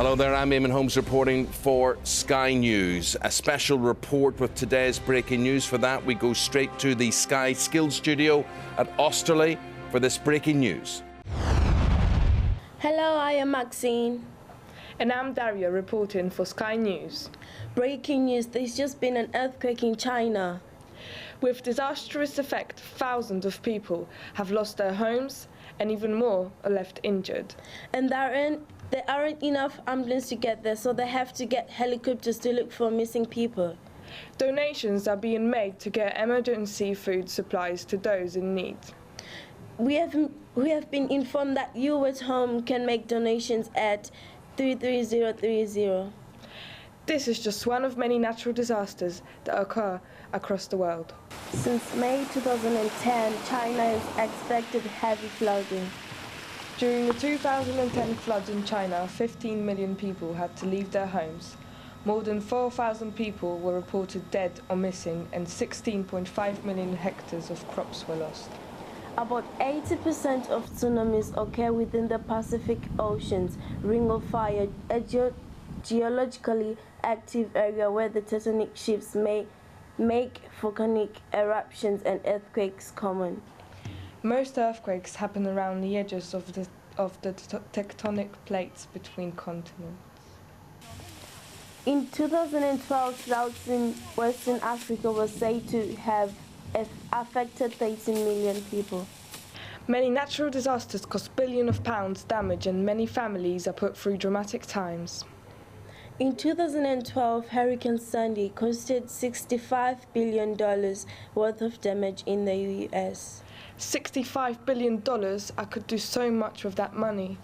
Hello there, I'm Eamon Holmes reporting for Sky News. A special report with today's breaking news. For that, we go straight to the Sky Skills Studio at Austerley for this breaking news. Hello, I am Maxine. And I'm Daria reporting for Sky News. Breaking news, there's just been an earthquake in China. With disastrous effect, thousands of people have lost their homes and even more are left injured. And there aren't enough ambulances to get there, so they have to get helicopters to look for missing people. Donations are being made to get emergency food supplies to those in need. We have been informed that you at home can make donations at 33030. This is just one of many natural disasters that occur across the world. Since May 2010, China is expected heavy flooding. During the 2010 floods in China, 15 million people had to leave their homes. More than 4,000 people were reported dead or missing, and 16.5 million hectares of crops were lost. About 80% of tsunamis occur within the Pacific Ocean's Ring of Fire, a geologically active area where the tectonic shifts may make volcanic eruptions and earthquakes common. Most earthquakes happen around the edges of the tectonic plates between continents. In 2012, floods in Western Africa were said to have affected 13 million people. Many natural disasters cost billions of pounds damage, and many families are put through dramatic times. In 2012, Hurricane Sandy costed $65 billion worth of damage in the US. $65 billion, I could do so much with that money.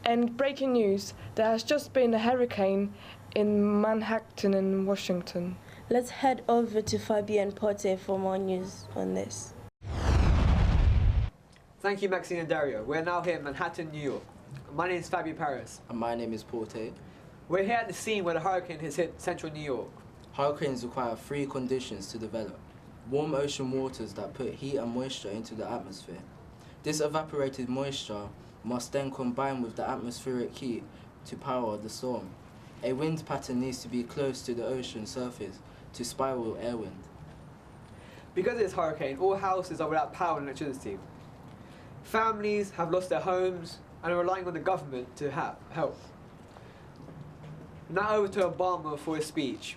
And breaking news, there has just been a hurricane in Manhattan in Washington. Let's head over to Fabian Pote for more news on this. Thank you, Maxine and Dario. We're now here in Manhattan, New York. My name is Fabio Paris. And my name is Porte. We're here at the scene where the hurricane has hit central New York. Hurricanes require three conditions to develop. Warm ocean waters that put heat and moisture into the atmosphere. This evaporated moisture must then combine with the atmospheric heat to power the storm. A wind pattern needs to be close to the ocean surface to spiral air wind. Because of this hurricane, all houses are without power and electricity. Families have lost their homes and are relying on the government to help. Now over to Obama for his speech.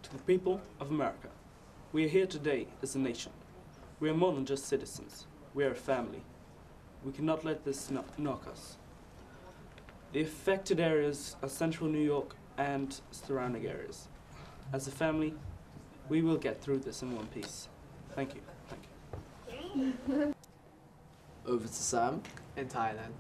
To the people of America, we are here today as a nation. We are more than just citizens. We are a family. We cannot let this knock us. The affected areas are central New York and surrounding areas. As a family, we will get through this in one piece. Thank you. Thank you. Over to Sam. In Thailand.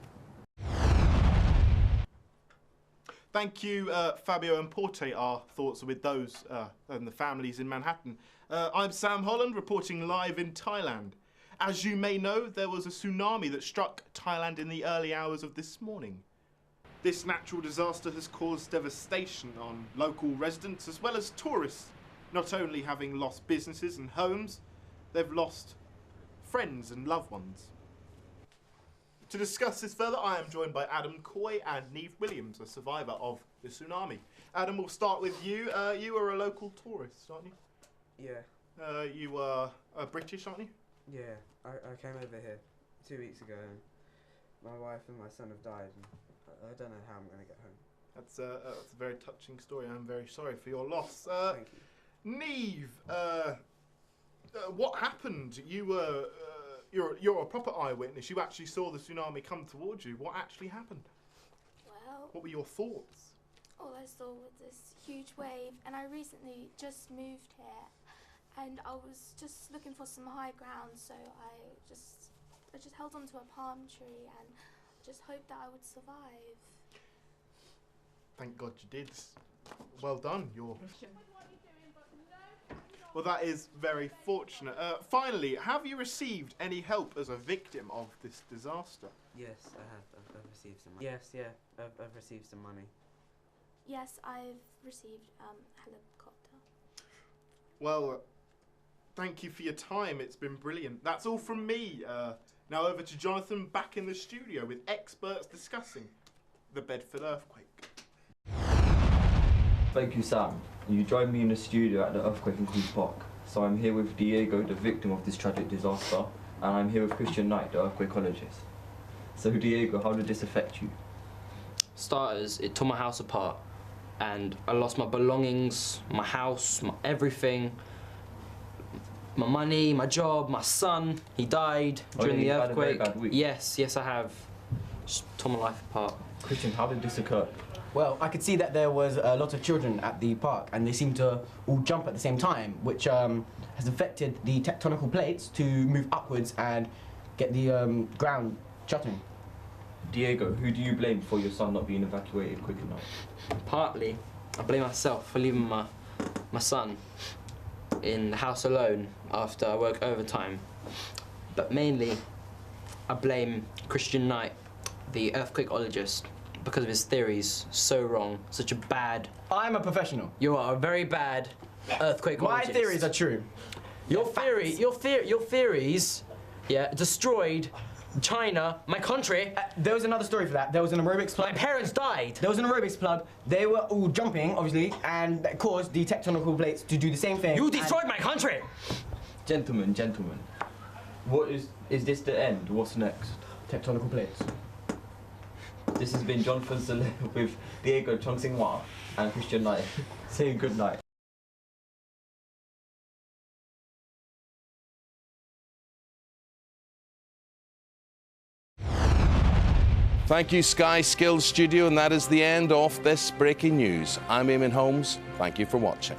Thank you, Fabio and Porte. Our thoughts are with those and the families in Manhattan. I'm Sam Holland, reporting live in Thailand. As you may know, there was a tsunami that struck Thailand in the early hours of this morning. This natural disaster has caused devastation on local residents as well as tourists, not only having lost businesses and homes, they've lost friends and loved ones. To discuss this further, I am joined by Adam Coy and Neve Williams, a survivor of the tsunami. Adam, we'll start with you. You are a local tourist, aren't you? Yeah. You are British, aren't you? Yeah, I came over here 2 weeks ago and my wife and my son have died and I don't know how I'm going to get home. That's a very touching story. I'm very sorry for your loss. Thank you. Neve, what happened? You were... You're a proper eyewitness. You actually saw the tsunami come towards you. What actually happened? Well, what were your thoughts? all I saw was this huge wave, and I recently just moved here, and I was just looking for some high ground, so I just held onto a palm tree and just hoped that I would survive. Thank God you did. Well done. Well, that is very fortunate. Finally, have you received any help as a victim of this disaster? Yes, I have. I've received some money. Yes, yeah, I've received some money. Yes, I've received a helicopter. Well, thank you for your time. It's been brilliant. That's all from me. Now over to Jonathan back in the studio with experts discussing the Bedford earthquake. Thank you, Sam. You joined me in the studio at the earthquake in Queen's Park. So I'm here with Diego, the victim of this tragic disaster, and I'm here with Christian Knight, the earthquakeologist. So Diego, how did this affect you? Starters, it tore my house apart, and I lost my belongings, my house, everything, my money, my job, my son. He died during the earthquake. Had a very bad week. Yes, I have. Just tore my life apart. Christian, how did this occur? Well, I could see that there was a lot of children at the park, and they seemed to all jump at the same time, which has affected the tectonical plates to move upwards and get the ground shuttering. Diego, who do you blame for your son not being evacuated quick enough? Partly, I blame myself for leaving my son in the house alone after I work overtime. But mainly, I blame Christian Knight, the earthquakeologist, because of his theories. So wrong, such a bad... I'm a professional. You are a very bad earthquakeologist. My theories are true. Your theories, yeah, destroyed China, my country. There was another story for that. There was an aerobics club. My parents died. There was an aerobics club. They were all jumping, obviously, and that caused the tectonical plates to do the same thing. You destroyed my country! Gentlemen, what is this the end? What's next? Tectonical plates. This has been Jonathan Saleh with Diego Chongsing-Hua and Christian Knight saying good night. Thank you, Sky Skills Studio, and that is the end of this breaking news. I'm Eamon Holmes. Thank you for watching.